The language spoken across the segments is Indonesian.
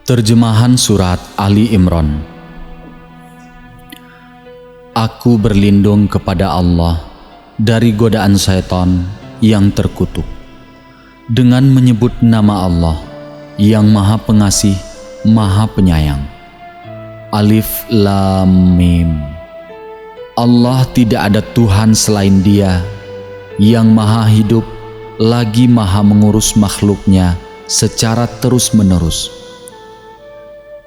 Terjemahan Surat Ali Imran. Aku berlindung kepada Allah dari godaan syaitan yang terkutuk dengan menyebut nama Allah yang Maha Pengasih, Maha Penyayang. Alif Lam Mim. Allah tidak ada Tuhan selain Dia yang Maha Hidup lagi Maha mengurus makhluknya secara terus-menerus.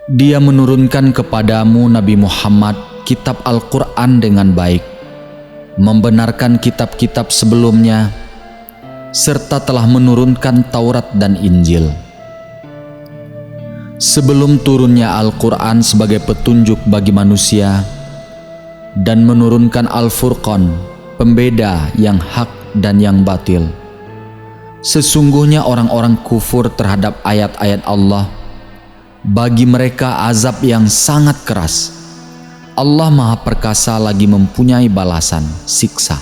Dia menurunkan kepadamu Nabi Muhammad kitab Al-Quran dengan baik, membenarkan kitab-kitab sebelumnya, serta telah menurunkan Taurat dan Injil. Sebelum turunnya Al-Quran sebagai petunjuk bagi manusia dan menurunkan Al-Furqan, pembeda yang hak dan yang batil, sesungguhnya orang-orang kufur terhadap ayat-ayat Allah, bagi mereka azab yang sangat keras. Allah Maha Perkasa lagi mempunyai balasan, siksa.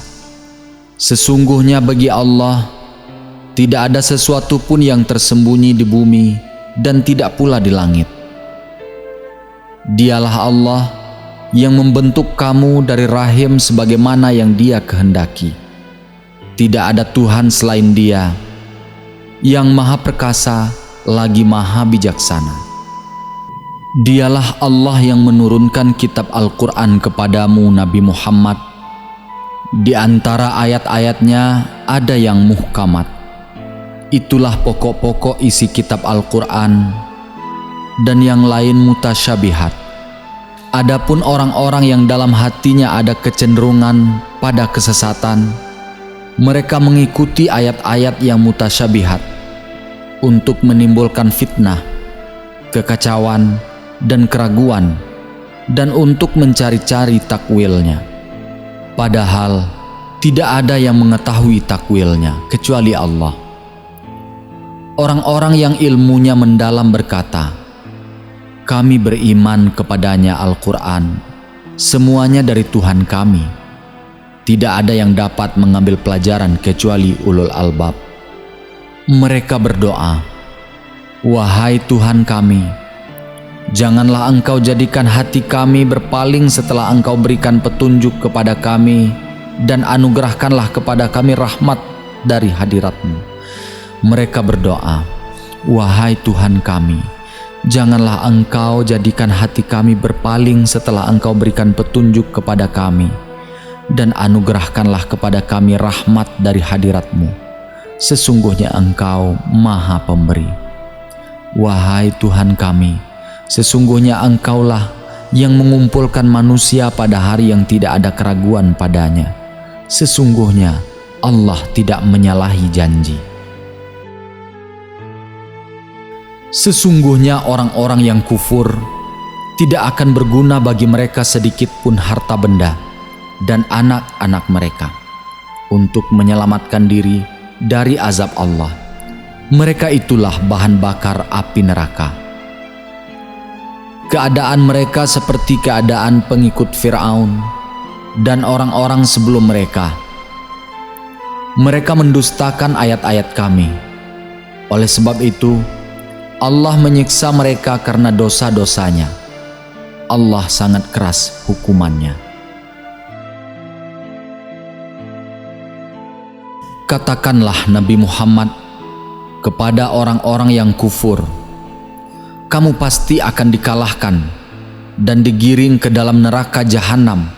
Sesungguhnya bagi Allah tidak ada sesuatu pun yang tersembunyi di bumi dan tidak pula di langit. Dialah Allah yang membentuk kamu dari rahim sebagaimana yang Dia kehendaki. Tidak ada Tuhan selain Dia yang Maha Perkasa lagi Maha Bijaksana. Dialah Allah yang menurunkan kitab Al-Quran kepadamu Nabi Muhammad. Di antara ayat-ayatnya ada yang muhkamat. Itulah pokok-pokok isi kitab Al-Quran, dan yang lain mutasyabihat. Adapun orang-orang yang dalam hatinya ada kecenderungan pada kesesatan, mereka mengikuti ayat-ayat yang mutasyabihat untuk menimbulkan fitnah, kekacauan, dan keraguan, dan untuk mencari-cari takwilnya. Padahal tidak ada yang mengetahui takwilnya kecuali Allah. Orang-orang yang ilmunya mendalam berkata, kami beriman kepadanya Al-Quran, semuanya dari Tuhan kami. Tidak ada yang dapat mengambil pelajaran kecuali ulul albab. Mereka berdoa, wahai Tuhan kami, janganlah Engkau jadikan hati kami berpaling setelah Engkau berikan petunjuk kepada kami, dan anugerahkanlah kepada kami rahmat dari hadirat-Mu. Mereka berdoa, wahai Tuhan kami, janganlah Engkau jadikan hati kami berpaling setelah Engkau berikan petunjuk kepada kami, dan anugerahkanlah kepada kami rahmat dari hadirat-Mu. Sesungguhnya Engkau Maha Pemberi. Wahai Tuhan kami, sesungguhnya Engkaulah yang mengumpulkan manusia pada hari yang tidak ada keraguan padanya. Sesungguhnya Allah tidak menyalahi janji. Sesungguhnya orang-orang yang kufur tidak akan berguna bagi mereka sedikit pun harta benda dan anak-anak mereka untuk menyelamatkan diri dari azab Allah. Mereka itulah bahan bakar api neraka. Keadaan mereka seperti keadaan pengikut Fir'aun dan orang-orang sebelum mereka. Mereka mendustakan ayat-ayat kami. Oleh sebab itu, Allah menyiksa mereka karena dosa-dosanya. Allah sangat keras hukumannya. Katakanlah Nabi Muhammad kepada orang-orang yang kufur, kamu pasti akan dikalahkan dan digiring ke dalam neraka jahanam.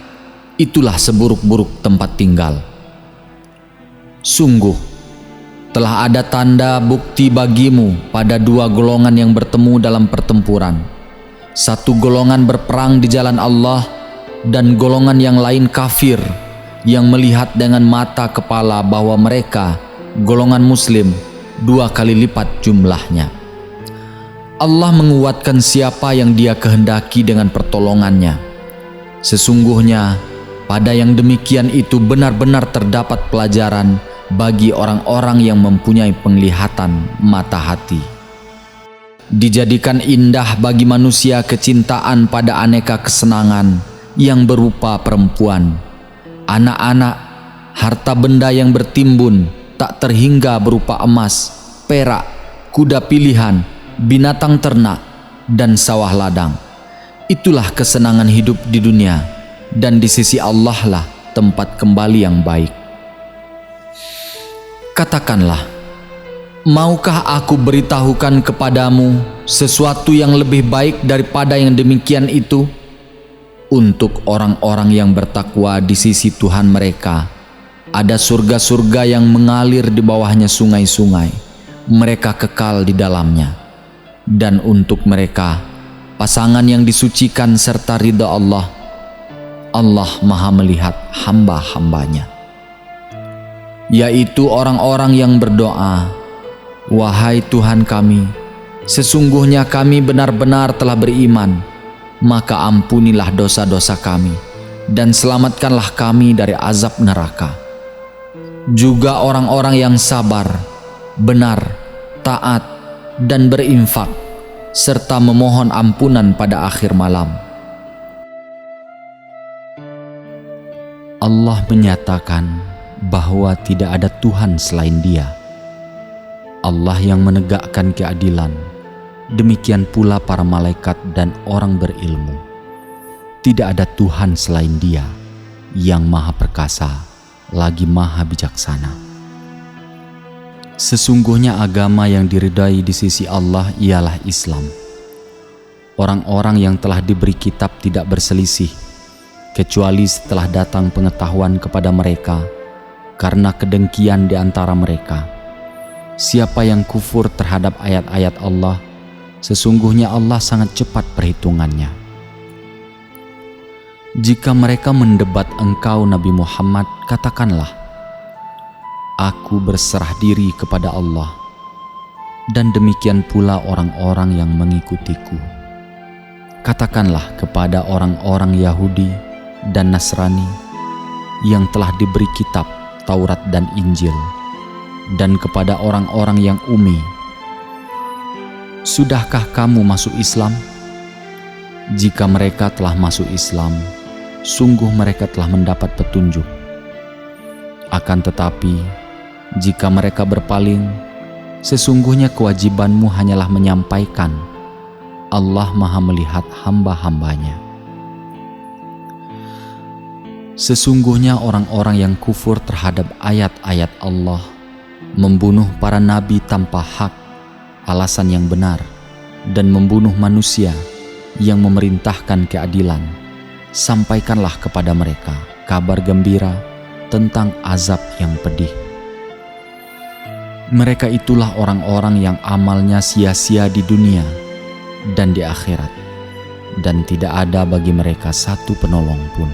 Itulah seburuk-buruk tempat tinggal. Sungguh, telah ada tanda bukti bagimu pada dua golongan yang bertemu dalam pertempuran. Satu golongan berperang di jalan Allah, dan golongan yang lain kafir yang melihat dengan mata kepala bahwa mereka, golongan muslim, 2 kali lipat jumlahnya. Allah menguatkan siapa yang Dia kehendaki dengan pertolongannya. Sesungguhnya pada yang demikian itu benar-benar terdapat pelajaran bagi orang-orang yang mempunyai penglihatan mata hati. Dijadikan indah bagi manusia kecintaan pada aneka kesenangan yang berupa perempuan, anak-anak, harta benda yang bertimbun tak terhingga berupa emas, perak, kuda pilihan, binatang ternak, dan sawah ladang. Itulah kesenangan hidup di dunia, dan di sisi Allah lah tempat kembali yang baik. Katakanlah, maukah aku beritahukan kepadamu sesuatu yang lebih baik daripada yang demikian itu? Untuk orang-orang yang bertakwa di sisi Tuhan mereka, ada surga-surga yang mengalir di bawahnya sungai-sungai, mereka kekal di dalamnya. Dan untuk mereka, pasangan yang disucikan serta ridha Allah. Allah Maha melihat hamba-hambanya, yaitu orang-orang yang berdoa, "Wahai Tuhan kami, sesungguhnya kami benar-benar telah beriman, maka ampunilah dosa-dosa kami dan selamatkanlah kami dari azab neraka." Juga orang-orang yang sabar, benar, taat, dan berinfak, serta memohon ampunan pada akhir malam. Allah menyatakan bahwa tidak ada Tuhan selain Dia. Allah yang menegakkan keadilan, demikian pula para malaikat dan orang berilmu. Tidak ada Tuhan selain Dia yang Maha Perkasa, lagi Maha Bijaksana. Sesungguhnya agama yang diridai di sisi Allah ialah Islam. Orang-orang yang telah diberi kitab tidak berselisih, kecuali setelah datang pengetahuan kepada mereka karena kedengkian di antara mereka. Siapa yang kufur terhadap ayat-ayat Allah, sesungguhnya Allah sangat cepat perhitungannya. Jika mereka mendebat engkau Nabi Muhammad, katakanlah, aku berserah diri kepada Allah, dan demikian pula orang-orang yang mengikutiku. Katakanlah kepada orang-orang Yahudi dan Nasrani yang telah diberi kitab Taurat dan Injil, dan kepada orang-orang yang umi, sudahkah kamu masuk Islam? Jika mereka telah masuk Islam, sungguh mereka telah mendapat petunjuk. Akan tetapi, jika mereka berpaling, sesungguhnya kewajibanmu hanyalah menyampaikan. Allah Maha melihat hamba-hambanya. Sesungguhnya orang-orang yang kufur terhadap ayat-ayat Allah, membunuh para nabi tanpa hak, alasan yang benar, dan membunuh manusia yang memerintahkan keadilan, sampaikanlah kepada mereka kabar gembira tentang azab yang pedih. Mereka itulah orang-orang yang amalnya sia-sia di dunia dan di akhirat, dan tidak ada bagi mereka satu penolong pun.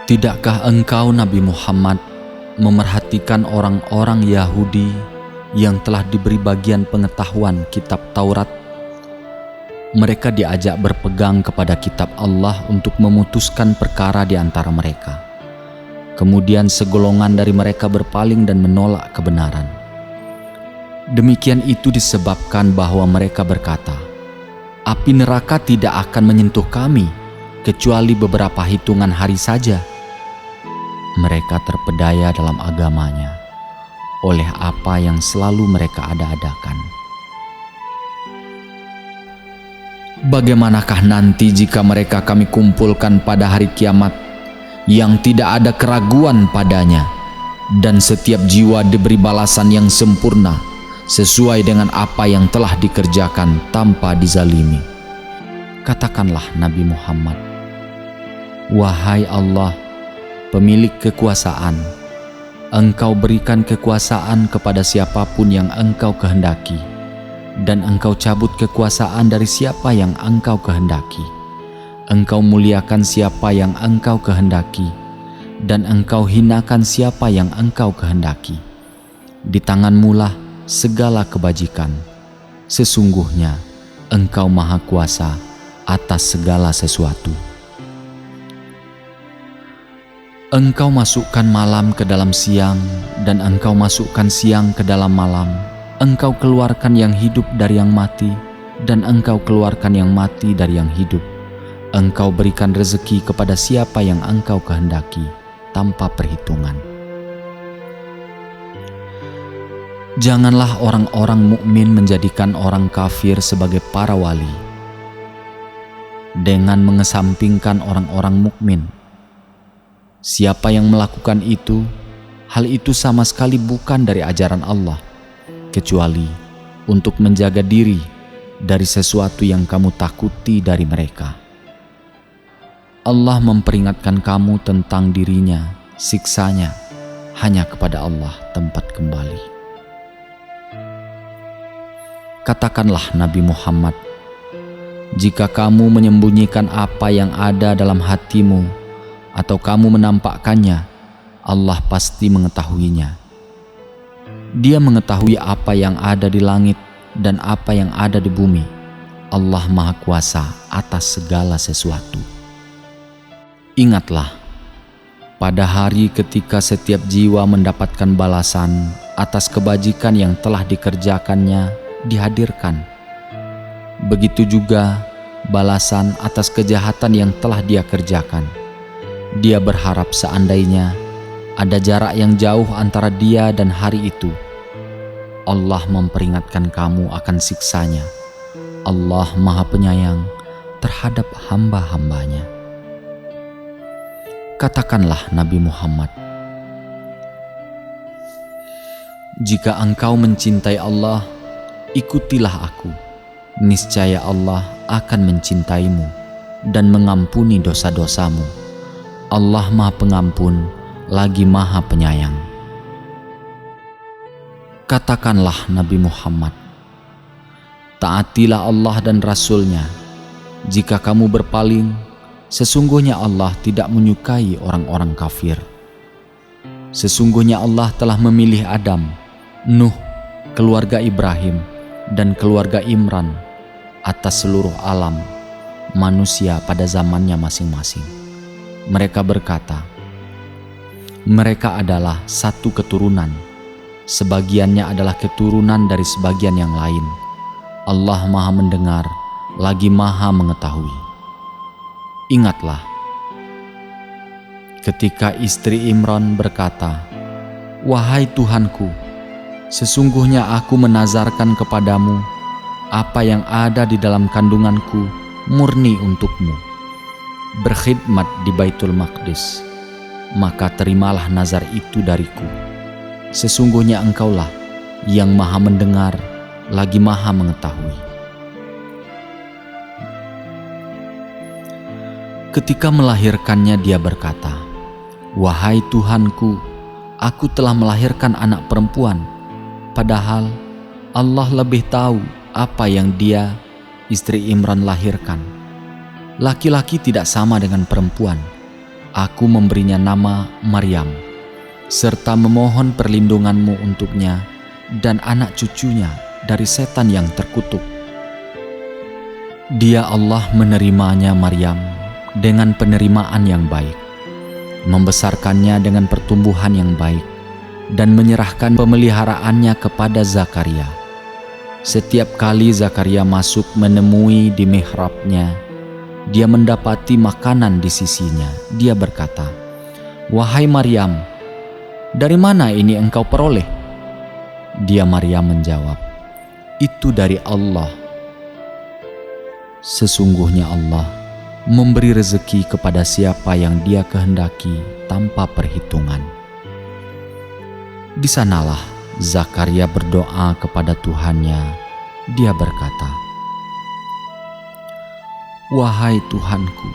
Tidakkah engkau Nabi Muhammad memerhatikan orang-orang Yahudi yang telah diberi bagian pengetahuan kitab Taurat? Mereka diajak berpegang kepada kitab Allah untuk memutuskan perkara di antara mereka. Kemudian segolongan dari mereka berpaling dan menolak kebenaran. Demikian itu disebabkan bahwa mereka berkata, api neraka tidak akan menyentuh kami kecuali beberapa hitungan hari saja. Mereka terpedaya dalam agamanya oleh apa yang selalu mereka ada-adakan. Bagaimanakah nanti jika mereka kami kumpulkan pada hari kiamat yang tidak ada keraguan padanya, dan setiap jiwa diberi balasan yang sempurna sesuai dengan apa yang telah dikerjakan tanpa dizalimi. Katakanlah Nabi Muhammad, wahai Allah, pemilik kekuasaan, Engkau berikan kekuasaan kepada siapapun yang Engkau kehendaki, dan Engkau cabut kekuasaan dari siapa yang Engkau kehendaki. Engkau muliakan siapa yang Engkau kehendaki, dan Engkau hinakan siapa yang Engkau kehendaki. Di tangan-Mu lah segala kebajikan. Sesungguhnya Engkau Maha Kuasa atas segala sesuatu. Engkau masukkan malam ke dalam siang, dan Engkau masukkan siang ke dalam malam. Engkau keluarkan yang hidup dari yang mati, dan Engkau keluarkan yang mati dari yang hidup. Engkau berikan rezeki kepada siapa yang Engkau kehendaki tanpa perhitungan. Janganlah orang-orang mukmin menjadikan orang kafir sebagai para wali dengan mengesampingkan orang-orang mukmin. Siapa yang melakukan itu, hal itu sama sekali bukan dari ajaran Allah, kecuali untuk menjaga diri dari sesuatu yang kamu takuti dari mereka. Allah memperingatkan kamu tentang dirinya, siksanya hanya kepada Allah tempat kembali. Katakanlah Nabi Muhammad, jika kamu menyembunyikan apa yang ada dalam hatimu atau kamu menampakkannya, Allah pasti mengetahuinya. Dia mengetahui apa yang ada di langit dan apa yang ada di bumi. Allah Maha Kuasa atas segala sesuatu. Ingatlah, pada hari ketika setiap jiwa mendapatkan balasan atas kebajikan yang telah dikerjakannya dihadirkan. Begitu juga balasan atas kejahatan yang telah dia kerjakan. Dia berharap seandainya ada jarak yang jauh antara dia dan hari itu. Allah memperingatkan kamu akan siksanya. Allah Maha Penyayang terhadap hamba-hambanya. Katakanlah Nabi Muhammad, jika engkau mencintai Allah, ikutilah aku. Niscaya Allah akan mencintaimu dan mengampuni dosa-dosamu. Allah Maha Pengampun lagi Maha Penyayang. Katakanlah Nabi Muhammad, taatilah Allah dan Rasul-Nya. Jika kamu berpaling, sesungguhnya Allah tidak menyukai orang-orang kafir. Sesungguhnya Allah telah memilih Adam, Nuh, keluarga Ibrahim, dan keluarga Imran atas seluruh alam manusia pada zamannya masing-masing. Mereka berkata, mereka adalah satu keturunan, sebagiannya adalah keturunan dari sebagian yang lain. Allah Maha Mendengar lagi Maha Mengetahui. Ingatlah ketika istri Imran berkata, wahai Tuhanku, sesungguhnya aku menazarkan kepadamu apa yang ada di dalam kandunganku murni untukmu, berkhidmat di Baitul Maqdis, maka terimalah nazar itu dariku. Sesungguhnya engkaulah yang Maha Mendengar lagi Maha Mengetahui. Ketika melahirkannya dia berkata, wahai Tuhanku, aku telah melahirkan anak perempuan, padahal Allah lebih tahu apa yang dia, istri Imran, lahirkan. Laki-laki tidak sama dengan perempuan. Aku memberinya nama Maryam, serta memohon perlindunganmu untuknya dan anak cucunya dari setan yang terkutuk. Dia Allah menerimanya Maryam dengan penerimaan yang baik, membesarkannya dengan pertumbuhan yang baik, dan menyerahkan pemeliharaannya kepada Zakaria. Setiap kali Zakaria masuk menemui di mihrabnya, dia mendapati makanan di sisinya. Dia berkata, wahai Maryam, dari mana ini engkau peroleh? Dia Maryam menjawab, itu dari Allah. Sesungguhnya Allah memberi rezeki kepada siapa yang dia kehendaki tanpa perhitungan. Di sanalah Zakaria berdoa kepada Tuhannya. Dia berkata, wahai Tuhanku,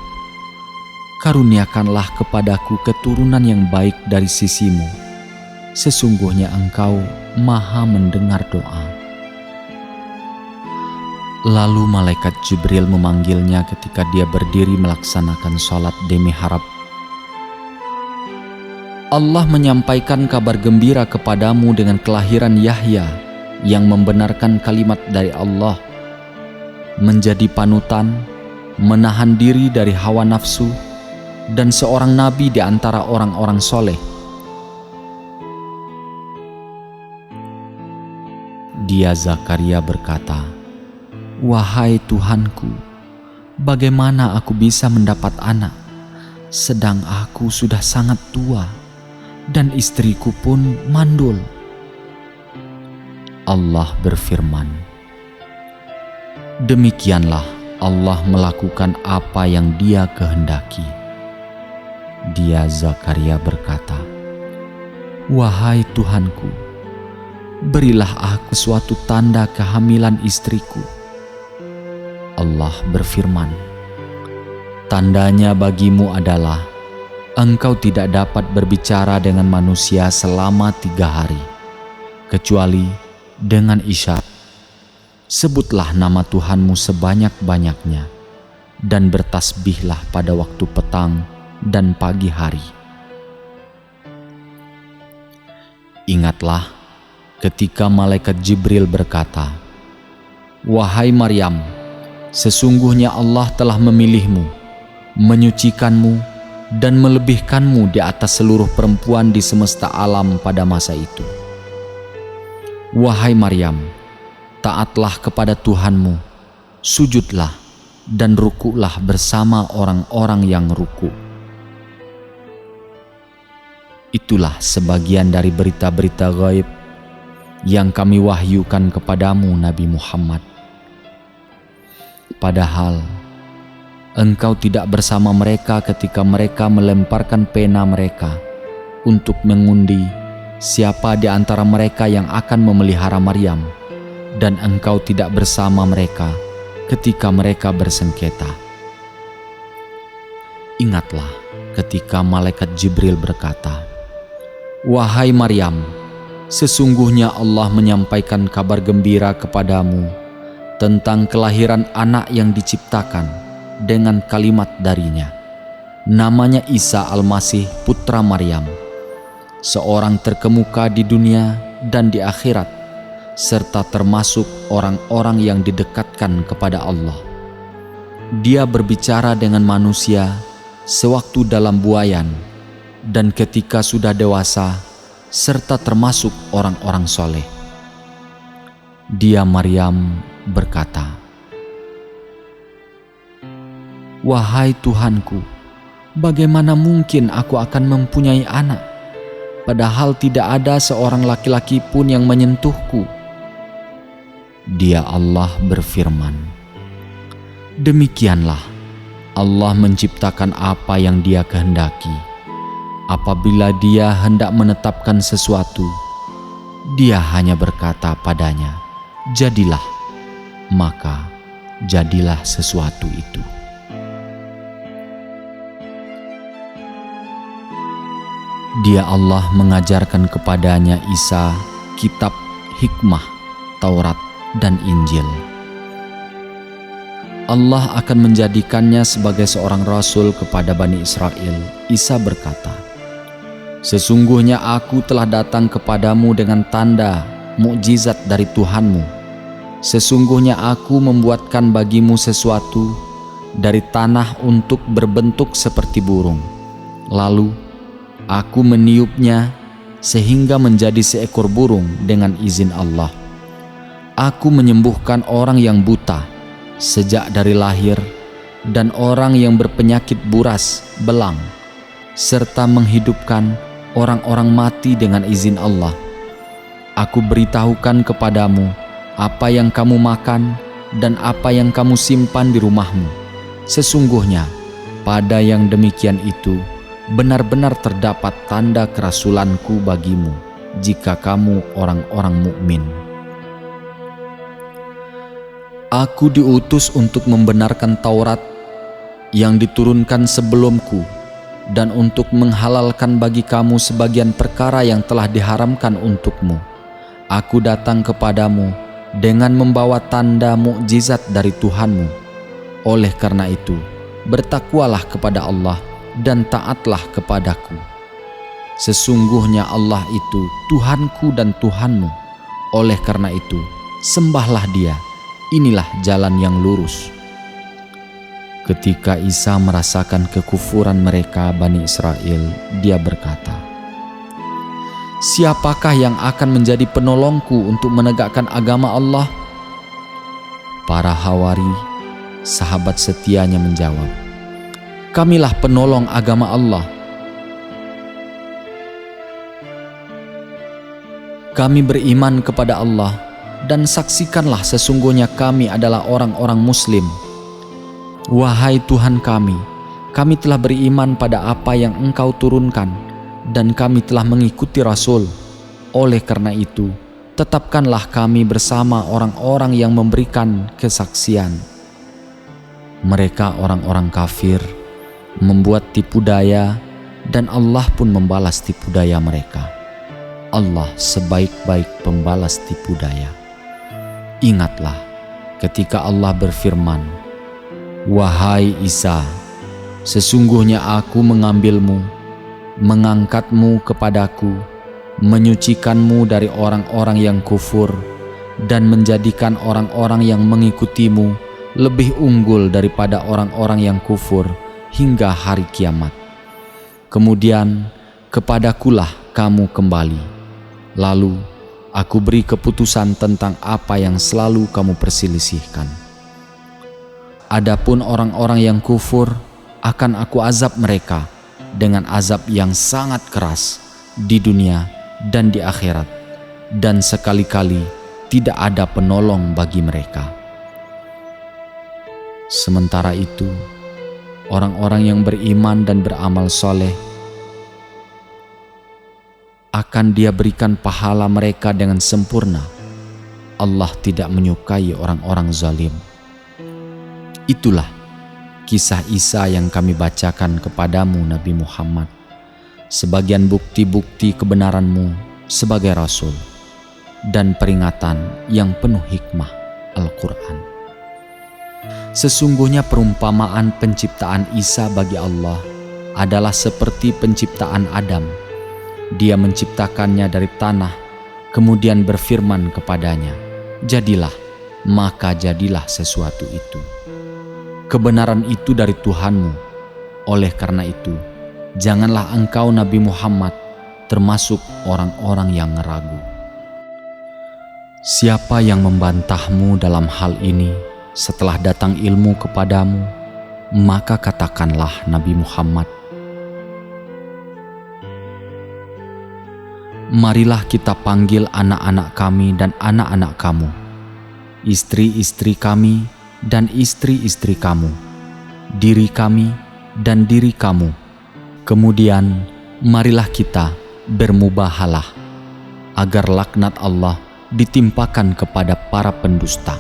karuniakanlah kepadaku keturunan yang baik dari sisimu. Sesungguhnya Engkau Maha Mendengar doa. Lalu malaikat Jibril memanggilnya ketika dia berdiri melaksanakan sholat di mihrab. Allah menyampaikan kabar gembira kepadamu dengan kelahiran Yahya yang membenarkan kalimat dari Allah, menjadi panutan, menahan diri dari hawa nafsu, dan seorang nabi di antara orang-orang soleh. Dia Zakaria berkata, wahai Tuhanku, bagaimana aku bisa mendapat anak, sedang aku sudah sangat tua dan istriku pun mandul. Allah berfirman, "Demikianlah Allah melakukan apa yang Dia kehendaki." Dia Zakaria berkata, "Wahai Tuhanku, berilah aku suatu tanda kehamilan istriku." Allah berfirman, "Tandanya bagimu adalah engkau tidak dapat berbicara dengan manusia selama 3 hari, kecuali dengan isyarat. Sebutlah nama Tuhanmu sebanyak-banyaknya, dan bertasbihlah pada waktu petang dan pagi hari." Ingatlah ketika malaikat Jibril berkata, "Wahai Maryam, sesungguhnya Allah telah memilihmu, menyucikanmu, dan melebihkanmu di atas seluruh perempuan di semesta alam pada masa itu. Wahai Maryam, taatlah kepada Tuhanmu, sujudlah dan rukuklah bersama orang-orang yang rukuk." Itulah sebagian dari berita-berita gaib yang kami wahyukan kepadamu, Nabi Muhammad. Padahal engkau tidak bersama mereka ketika mereka melemparkan pena mereka untuk mengundi siapa di antara mereka yang akan memelihara Maryam, dan engkau tidak bersama mereka ketika mereka bersengketa. Ingatlah ketika malaikat Jibril berkata, "Wahai Maryam, sesungguhnya Allah menyampaikan kabar gembira kepadamu tentang kelahiran anak yang diciptakan dengan kalimat darinya. Namanya Isa Al-Masih putra Maryam, seorang terkemuka di dunia dan di akhirat, serta termasuk orang-orang yang didekatkan kepada Allah. Dia berbicara dengan manusia sewaktu dalam buayan dan ketika sudah dewasa, serta termasuk orang-orang soleh." Dia Maryam berkata, "Wahai Tuhanku, bagaimana mungkin aku akan mempunyai anak, padahal tidak ada seorang laki-laki pun yang menyentuhku?" Dia Allah berfirman, "Demikianlah Allah menciptakan apa yang Dia kehendaki. Apabila Dia hendak menetapkan sesuatu, Dia hanya berkata padanya, 'Jadilah,' maka jadilah sesuatu itu." Dia Allah mengajarkan kepadanya Isa kitab, hikmah, Taurat, dan Injil. Allah akan menjadikannya sebagai seorang rasul kepada Bani Israel. Isa berkata, "Sesungguhnya aku telah datang kepadamu dengan tanda, mukjizat dari Tuhanmu. Sesungguhnya aku membuatkan bagimu sesuatu dari tanah untuk berbentuk seperti burung. Lalu aku meniupnya sehingga menjadi seekor burung dengan izin Allah. Aku menyembuhkan orang yang buta sejak dari lahir dan orang yang berpenyakit buras, belang, serta menghidupkan orang-orang mati dengan izin Allah. Aku beritahukan kepadamu apa yang kamu makan dan apa yang kamu simpan di rumahmu. Sesungguhnya pada yang demikian itu benar-benar terdapat tanda kerasulanku bagimu jika kamu orang-orang mukmin. Aku diutus untuk membenarkan Taurat yang diturunkan sebelumku dan untuk menghalalkan bagi kamu sebagian perkara yang telah diharamkan untukmu. Aku datang kepadamu dengan membawa tanda mukjizat dari Tuhanmu. Oleh karena itu, bertakwalah kepada Allah dan taatlah kepadaku. Sesungguhnya Allah itu Tuhanku dan Tuhanmu. Oleh karena itu, sembahlah Dia. Inilah jalan yang lurus." Ketika Isa merasakan kekufuran mereka Bani Israel, dia berkata, "Siapakah yang akan menjadi penolongku untuk menegakkan agama Allah?" Para Hawari, sahabat setianya, menjawab, "Kamilah penolong agama Allah. Kami beriman kepada Allah dan saksikanlah sesungguhnya kami adalah orang-orang muslim. Wahai Tuhan kami telah beriman pada apa yang Engkau turunkan dan kami telah mengikuti Rasul. Oleh karena itu, tetapkanlah kami bersama orang-orang yang memberikan kesaksian. Mereka orang-orang kafir membuat tipu daya dan Allah pun membalas tipu daya mereka. Allah sebaik-baik pembalas tipu daya. Ingatlah ketika Allah berfirman, "Wahai Isa, sesungguhnya aku mengambilmu, mengangkatmu kepadaku, menyucikanmu dari orang-orang yang kufur, dan menjadikan orang-orang yang mengikutimu lebih unggul daripada orang-orang yang kufur hingga hari kiamat. Kemudian kepadakulah kamu kembali, lalu aku beri keputusan tentang apa yang selalu kamu perselisihkan. Adapun orang-orang yang kufur, akan aku azab mereka dengan azab yang sangat keras di dunia dan di akhirat, dan sekali-kali tidak ada penolong bagi mereka." Sementara itu, orang-orang yang beriman dan beramal soleh akan Dia berikan pahala mereka dengan sempurna. Allah tidak menyukai orang-orang zalim. Itulah kisah Isa yang kami bacakan kepadamu, Nabi Muhammad, sebagian bukti-bukti kebenaranmu sebagai Rasul dan peringatan yang penuh hikmah, Al-Quran. Sesungguhnya perumpamaan penciptaan Isa bagi Allah adalah seperti penciptaan Adam. Dia menciptakannya dari tanah, kemudian berfirman kepadanya, "Jadilah," maka jadilah sesuatu itu. Kebenaran itu dari Tuhanmu. Oleh karena itu, janganlah engkau Nabi Muhammad termasuk orang-orang yang ragu. Siapa yang membantahmu dalam hal ini setelah datang ilmu kepadamu, maka katakanlah Nabi Muhammad, "Marilah kita panggil anak-anak kami dan anak-anak kamu, istri-istri kami dan istri-istri kamu, diri kami dan diri kamu. Kemudian marilah kita bermubahalah agar laknat Allah ditimpakan kepada para pendusta."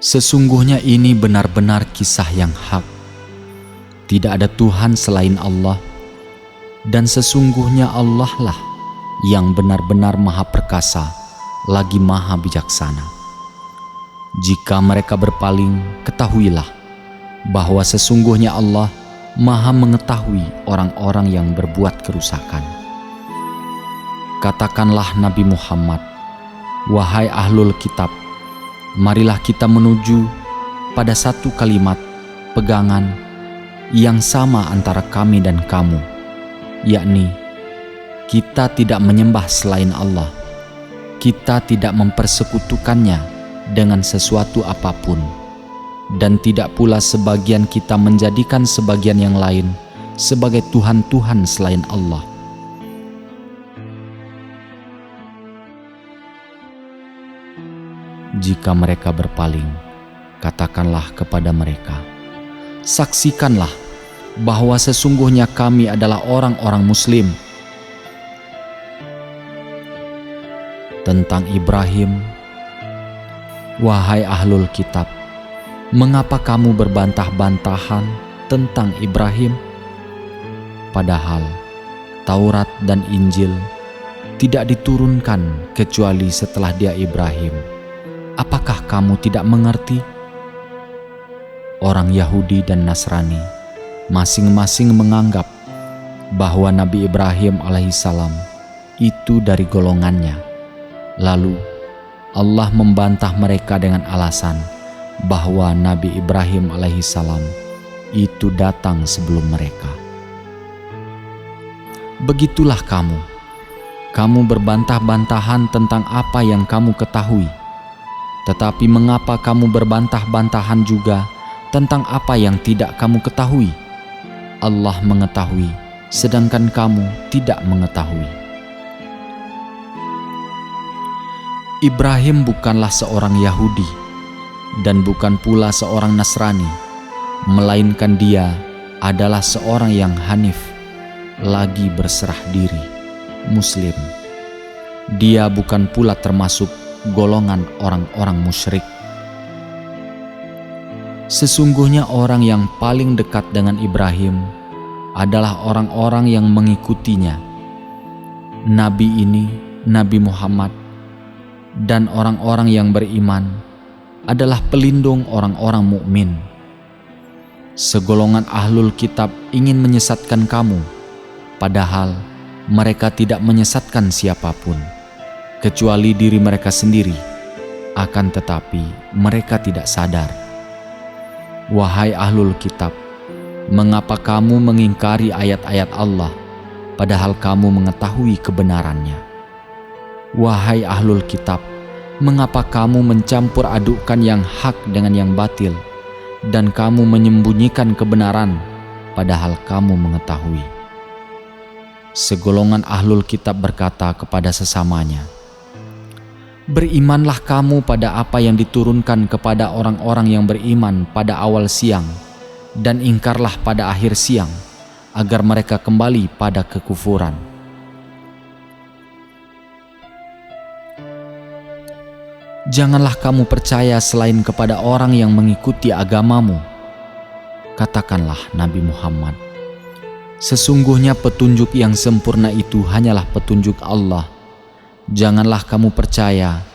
Sesungguhnya ini benar-benar kisah yang hak. Tidak ada Tuhan selain Allah, dan sesungguhnya Allah lah yang benar-benar maha perkasa, lagi maha bijaksana. Jika mereka berpaling, ketahuilah bahwa sesungguhnya Allah maha mengetahui orang-orang yang berbuat kerusakan. Katakanlah Nabi Muhammad, "Wahai ahlul kitab, marilah kita menuju pada satu kalimat pegangan yang sama antara kami dan kamu, yakni kita tidak menyembah selain Allah, kita tidak mempersekutukannya dengan sesuatu apapun, dan tidak pula sebagian kita menjadikan sebagian yang lain sebagai Tuhan-Tuhan selain Allah." Jika mereka berpaling, katakanlah kepada mereka, "Saksikanlah bahwa sesungguhnya kami adalah orang-orang Muslim." Tentang Ibrahim, wahai ahlul kitab, mengapa kamu berbantah-bantahan tentang Ibrahim? Padahal Taurat dan Injil tidak diturunkan kecuali setelah dia Ibrahim. Apakah kamu tidak mengerti? Orang Yahudi dan Nasrani masing-masing menganggap bahwa Nabi Ibrahim alaihissalam itu dari golongannya. Lalu Allah membantah mereka dengan alasan bahwa Nabi Ibrahim alaihissalam itu datang sebelum mereka. Begitulah kamu berbantah-bantahan tentang apa yang kamu ketahui. Tetapi mengapa kamu berbantah-bantahan juga tentang apa yang tidak kamu ketahui? Allah mengetahui sedangkan kamu tidak mengetahui. Ibrahim bukanlah seorang Yahudi dan bukan pula seorang Nasrani, melainkan dia adalah seorang yang hanif, lagi berserah diri, Muslim. Dia bukan pula termasuk golongan orang-orang musyrik. Sesungguhnya orang yang paling dekat dengan Ibrahim adalah orang-orang yang mengikutinya. Nabi ini, Nabi Muhammad, dan orang-orang yang beriman adalah pelindung orang-orang mukmin. Segolongan ahlul kitab ingin menyesatkan kamu, padahal mereka tidak menyesatkan siapapun, kecuali diri mereka sendiri. Akan tetapi mereka tidak sadar. Wahai ahlul kitab, mengapa kamu mengingkari ayat-ayat Allah, padahal kamu mengetahui kebenarannya? Wahai ahlul kitab, mengapa kamu mencampur adukkan yang hak dengan yang batil, dan kamu menyembunyikan kebenaran, padahal kamu mengetahui? Segolongan ahlul kitab berkata kepada sesamanya, berimanlah kamu pada apa yang diturunkan kepada orang-orang yang beriman pada awal siang, dan ingkarlah pada akhir siang, agar mereka kembali pada kekufuran. Janganlah kamu percaya selain kepada orang yang mengikuti agamamu. Katakanlah Nabi Muhammad, sesungguhnya petunjuk yang sempurna itu hanyalah petunjuk Allah. Janganlah kamu percaya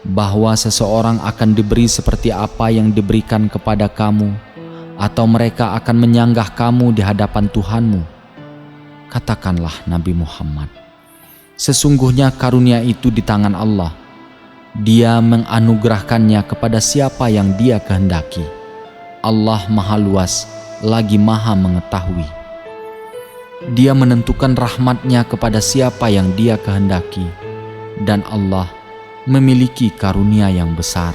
bahwa seseorang akan diberi seperti apa yang diberikan kepada kamu, atau mereka akan menyanggah kamu di hadapan Tuhanmu. Katakanlah Nabi Muhammad, sesungguhnya karunia itu di tangan Allah. Dia menganugerahkannya kepada siapa yang Dia kehendaki. Allah Maha Luas lagi Maha Mengetahui. Dia menentukan rahmat-Nya kepada siapa yang Dia kehendaki, dan Allah memiliki karunia yang besar.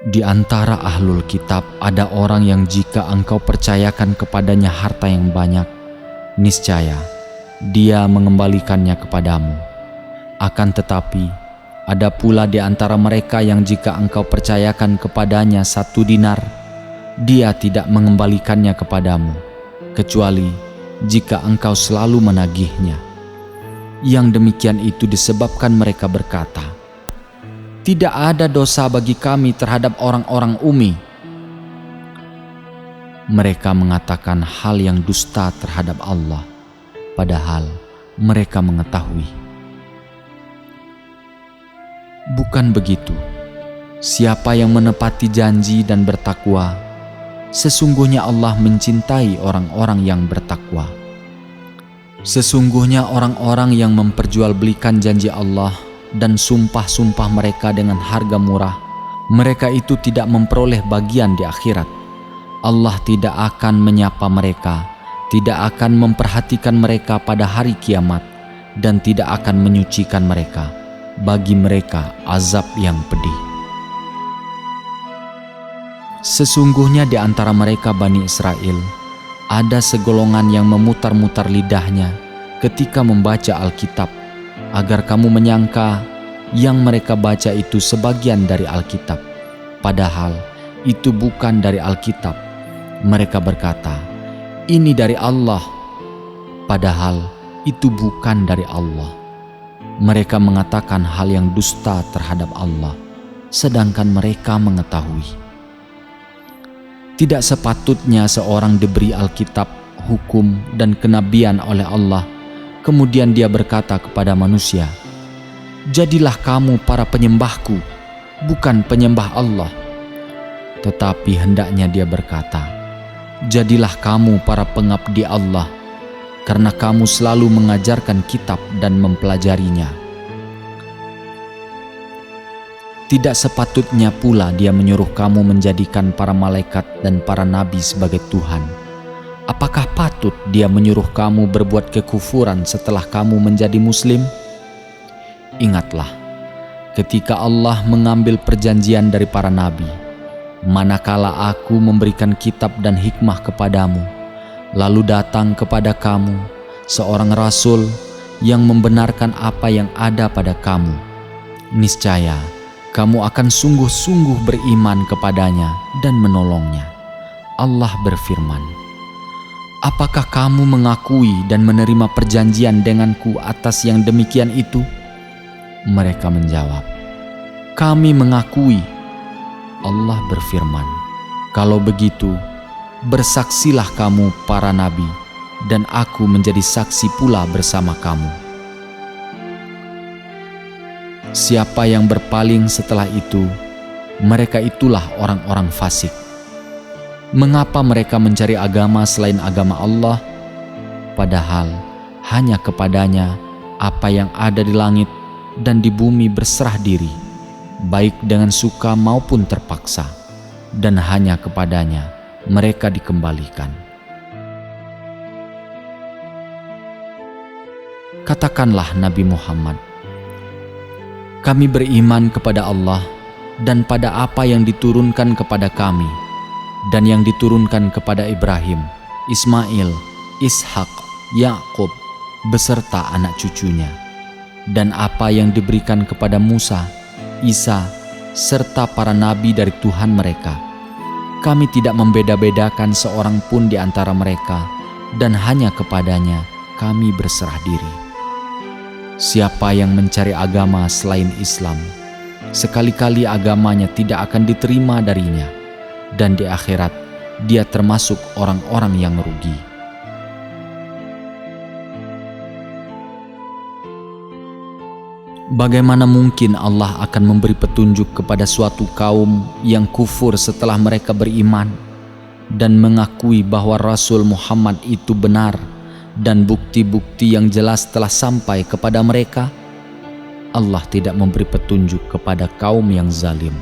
Di antara ahlul kitab ada orang yang jika engkau percayakan kepadanya harta yang banyak, niscaya dia mengembalikannya kepadamu. Akan tetapi, ada pula di antara mereka yang jika engkau percayakan kepadanya 1 dinar, dia tidak mengembalikannya kepadamu, kecuali jika engkau selalu menagihnya. Yang demikian itu disebabkan mereka berkata, tidak ada dosa bagi kami terhadap orang-orang Ummi. Mereka mengatakan hal yang dusta terhadap Allah, padahal mereka mengetahui. Bukan begitu. Siapa yang menepati janji dan bertakwa, sesungguhnya Allah mencintai orang-orang yang bertakwa. Sesungguhnya orang-orang yang memperjualbelikan janji Allah dan sumpah-sumpah mereka dengan harga murah, mereka itu tidak memperoleh bagian di akhirat. Allah tidak akan menyapa mereka, tidak akan memperhatikan mereka pada hari kiamat, dan tidak akan menyucikan mereka. Bagi mereka azab yang pedih. Sesungguhnya di antara mereka Bani Israel ada segolongan yang memutar-mutar lidahnya ketika membaca Alkitab, agar kamu menyangka yang mereka baca itu sebagian dari Alkitab, padahal itu bukan dari Alkitab. Mereka berkata, ini dari Allah, padahal itu bukan dari Allah. Mereka mengatakan hal yang dusta terhadap Allah, sedangkan mereka mengetahui. Tidak sepatutnya seorang diberi Alkitab, hukum, dan kenabian oleh Allah, kemudian dia berkata kepada manusia, jadilah kamu para penyembahku, bukan penyembah Allah. Tetapi hendaknya dia berkata, jadilah kamu para pengabdi Allah, karena kamu selalu mengajarkan kitab dan mempelajarinya. Tidak sepatutnya pula dia menyuruh kamu menjadikan para malaikat dan para nabi sebagai Tuhan. Apakah patut dia menyuruh kamu berbuat kekufuran setelah kamu menjadi muslim? Ingatlah, ketika Allah mengambil perjanjian dari para nabi, manakala aku memberikan kitab dan hikmah kepadamu, Lalu datang kepada kamu seorang rasul yang membenarkan apa yang ada pada kamu. Niscaya kamu akan sungguh-sungguh beriman kepadanya dan menolongnya. Allah berfirman, apakah kamu mengakui dan menerima perjanjian denganku atas yang demikian itu? Mereka menjawab, kami mengakui. Allah berfirman, kalau begitu, bersaksilah kamu para nabi, dan aku menjadi saksi pula bersama kamu. Siapa yang berpaling setelah itu, mereka itulah orang-orang fasik. Mengapa mereka mencari agama selain agama Allah? Padahal hanya kepadanya apa yang ada di langit dan di bumi berserah diri, baik dengan suka maupun terpaksa, dan hanya kepadanya mereka dikembalikan. Katakanlah Nabi Muhammad, kami beriman kepada Allah dan pada apa yang diturunkan kepada kami dan yang diturunkan kepada Ibrahim, Ismail, Ishak, Yakub beserta anak cucunya, dan apa yang diberikan kepada Musa, Isa, serta para nabi dari Tuhan mereka. Kami tidak membeda-bedakan seorang pun di antara mereka, dan hanya kepadanya kami berserah diri. Siapa yang mencari agama selain Islam, sekali-kali agamanya tidak akan diterima darinya, dan di akhirat dia termasuk orang-orang yang rugi. Bagaimana mungkin Allah akan memberi petunjuk kepada suatu kaum yang kufur setelah mereka beriman dan mengakui bahwa Rasul Muhammad itu benar dan bukti-bukti yang jelas telah sampai kepada mereka? Allah tidak memberi petunjuk kepada kaum yang zalim.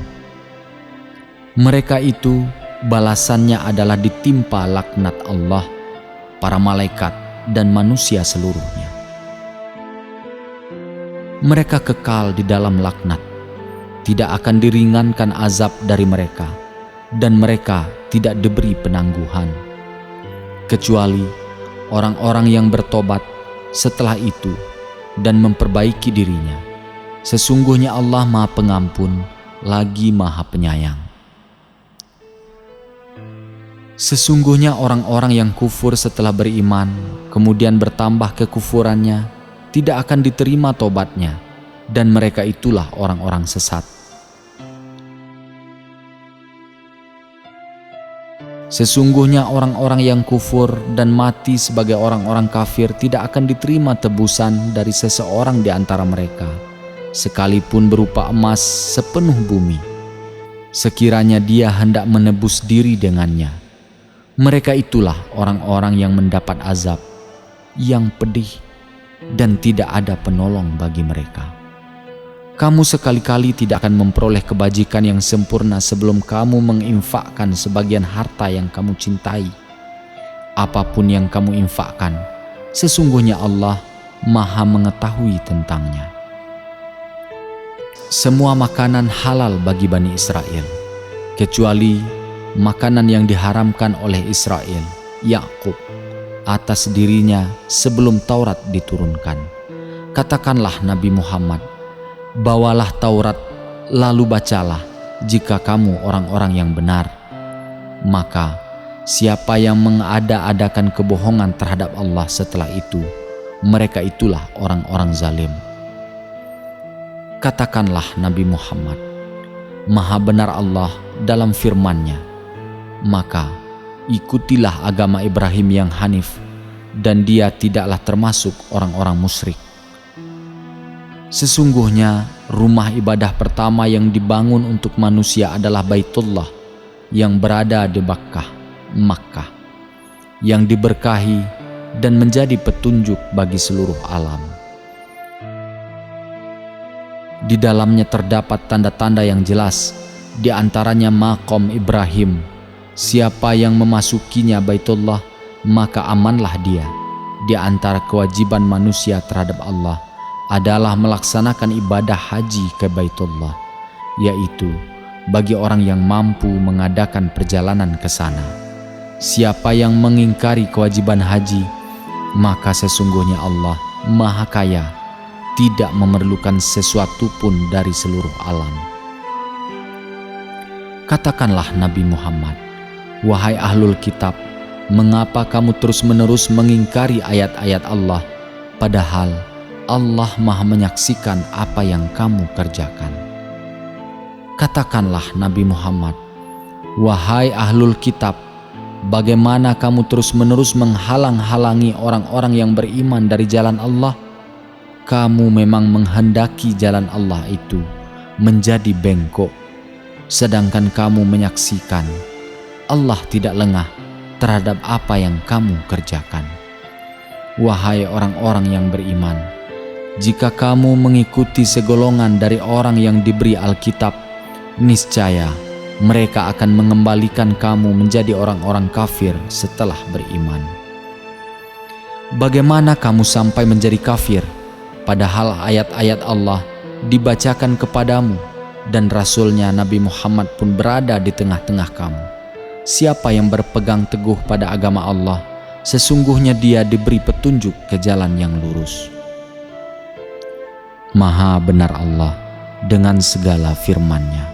Mereka itu balasannya adalah ditimpa laknat Allah, para malaikat, dan manusia seluruhnya. Mereka kekal di dalam laknat, tidak akan diringankan azab dari mereka, dan mereka tidak diberi penangguhan, kecuali orang-orang yang bertobat setelah itu dan memperbaiki dirinya. Sesungguhnya Allah Maha Pengampun lagi Maha Penyayang. Sesungguhnya orang-orang yang kufur setelah beriman, kemudian bertambah kekufurannya, tidak akan diterima tobatnya, dan mereka itulah orang-orang sesat. Sesungguhnya orang-orang yang kufur dan mati sebagai orang-orang kafir tidak akan diterima tebusan dari seseorang di antara mereka, sekalipun berupa emas sepenuh bumi, sekiranya dia hendak menebus diri dengannya. Mereka itulah orang-orang yang mendapat azab yang pedih, dan tidak ada penolong bagi mereka. Kamu sekali-kali tidak akan memperoleh kebajikan yang sempurna sebelum kamu menginfakkan sebagian harta yang kamu cintai. Apapun yang kamu infakkan, sesungguhnya Allah Maha mengetahui tentangnya. Semua makanan halal bagi Bani Israel, kecuali makanan yang diharamkan oleh Israel, Yakub, atas dirinya sebelum Taurat diturunkan. Katakanlah Nabi Muhammad, bawalah Taurat lalu bacalah jika kamu orang-orang yang benar. Maka siapa yang mengada-adakan kebohongan terhadap Allah setelah itu, mereka itulah orang-orang zalim. Katakanlah Nabi Muhammad, Maha benar Allah dalam firman-Nya, maka ikutilah agama Ibrahim yang hanif, dan dia tidaklah termasuk orang-orang musyrik. Sesungguhnya rumah ibadah pertama yang dibangun untuk manusia adalah Baitullah yang berada di Makkah, yang diberkahi dan menjadi petunjuk bagi seluruh alam. Di dalamnya terdapat tanda-tanda yang jelas, di antaranya maqam Ibrahim. Siapa yang memasukinya Baitullah, maka amanlah dia. Di antara kewajiban manusia terhadap Allah adalah melaksanakan ibadah haji ke Baitullah, yaitu bagi orang yang mampu mengadakan perjalanan ke sana. Siapa yang mengingkari kewajiban haji, maka sesungguhnya Allah Maha Kaya, tidak memerlukan sesuatu pun dari seluruh alam. Katakanlah Nabi Muhammad, wahai ahlul kitab, mengapa kamu terus-menerus mengingkari ayat-ayat Allah, padahal Allah Maha menyaksikan apa yang kamu kerjakan. Katakanlah Nabi Muhammad, wahai ahlul kitab, bagaimana kamu terus-menerus menghalang-halangi orang-orang yang beriman dari jalan Allah? Kamu memang menghendaki jalan Allah itu menjadi bengkok, sedangkan kamu menyaksikan Allah tidak lengah terhadap apa yang kamu kerjakan. Wahai orang-orang yang beriman, jika kamu mengikuti segolongan dari orang yang diberi Alkitab, niscaya mereka akan mengembalikan kamu menjadi orang-orang kafir setelah beriman. Bagaimana kamu sampai menjadi kafir, padahal ayat-ayat Allah dibacakan kepadamu dan Rasul-Nya Nabi Muhammad pun berada di tengah-tengah kamu? Siapa yang berpegang teguh pada agama Allah, sesungguhnya dia diberi petunjuk ke jalan yang lurus. Maha benar Allah dengan segala firman-Nya.